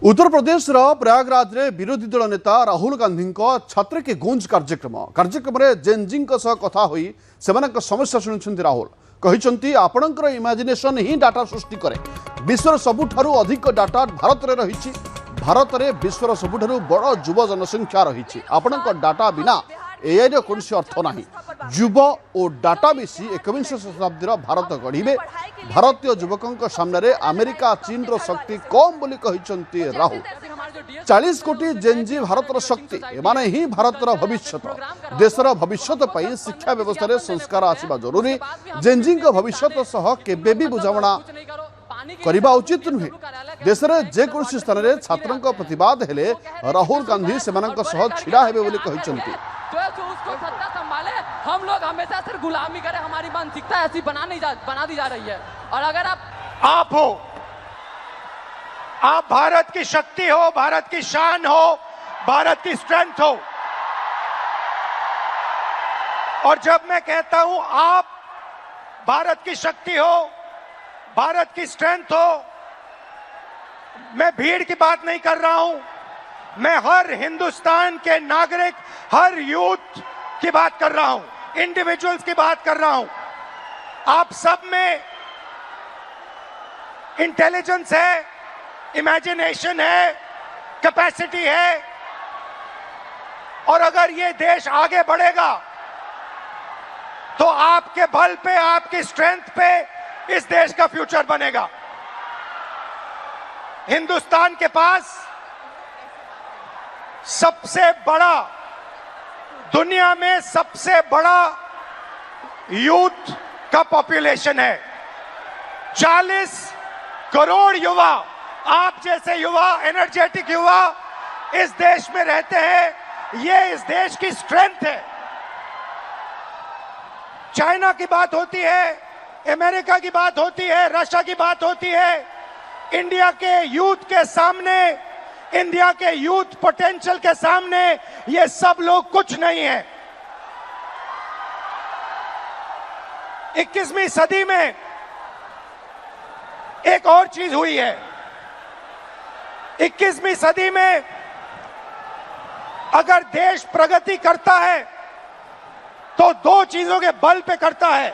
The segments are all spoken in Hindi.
उत्तर प्रदेश प्रयागराज रे विरोधी दल नेता राहुल गांधी छात्र के गूंज कार्यक्रम रे जेनजी कथा होई सेमानक समस्या शुणुछंती। राहुल कहिसंती आपणकर इमेजिनेशन ही डाटा सृष्टि करे। विश्वर सबुठारु अधिक डाटा भारत रे रहिछि। भारत रे विश्वर सबुठारु बड़ युवा जनसंख्या रहिछि। आपणक डाटा बिना एआई रो कोनसी अर्थ नाही। युव और डाटा मिसी 21 शताब्दी भारत गढ़िबे। भारतीय युवकों सामने अमेरिका चीन रो शक्ति कम बोली कहिसंती राहुल। 40 कोटी जेनजी भारतर शक्ति, एमाने ही भारतर भविष्यत। देशर भविष्यत पई शिक्षा व्यवस्था रे संस्कार आसीबा जरूरी। जेनजी भविष्यत सह केबे भी बुझामणा करबा उचित नुहे। देश रे जे कोनसी स्थान रे छात्रन प्रतिवाद हेले राहुल गांधी सेमानक सह छिड़ा हेबे बोली कहिसंती। जो उसको सत्ता संभाले, हम लोग हमेशा सिर्फ गुलामी करें, हमारी मानसिकता ऐसी बना दी जा रही है। और अगर आप हो, आप भारत की शक्ति हो, भारत की शान हो, भारत की स्ट्रेंथ हो। और जब मैं कहता हूं आप भारत की शक्ति हो, भारत की स्ट्रेंथ हो, मैं भीड़ की बात नहीं कर रहा हूं। मैं हर हिंदुस्तान के नागरिक, हर यूथ की बात कर रहा हूं, इंडिविजुअल्स की बात कर रहा हूं। आप सब में इंटेलिजेंस है, इमेजिनेशन है, कैपेसिटी है। और अगर ये देश आगे बढ़ेगा तो आपके बल पे, आपकी स्ट्रेंथ पे इस देश का फ्यूचर बनेगा। हिंदुस्तान के पास सबसे बड़ा, दुनिया में सबसे बड़ा यूथ का पॉपुलेशन है। 40 करोड़ युवा, आप जैसे युवा, एनर्जेटिक युवा इस देश में रहते हैं। ये इस देश की स्ट्रेंथ है। चाइना की बात होती है, अमेरिका की बात होती है, रशिया की बात होती है। इंडिया के यूथ के सामने, इंडिया के यूथ पोटेंशियल के सामने ये सब लोग कुछ नहीं है। 21वीं सदी में एक और चीज हुई है। 21वीं सदी में अगर देश प्रगति करता है तो दो चीजों के बल पे करता है।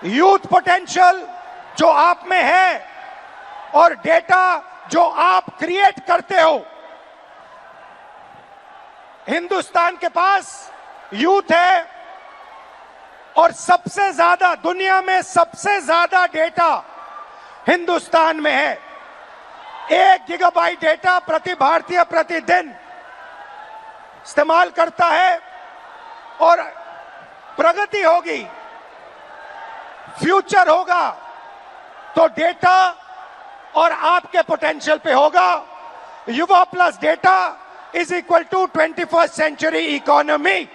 यूथ पोटेंशियल जो आप में है और डेटा जो आप क्रिएट करते हो। हिंदुस्तान के पास यूथ है और सबसे ज्यादा, दुनिया में सबसे ज्यादा डेटा हिंदुस्तान में है। 1 गीगाबाइट डेटा प्रति भारतीय प्रतिदिन इस्तेमाल करता है। और प्रगति होगी, फ्यूचर होगा तो डेटा और आपके पोटेंशियल पे होगा। युवा plus data is equal to 21st century economy.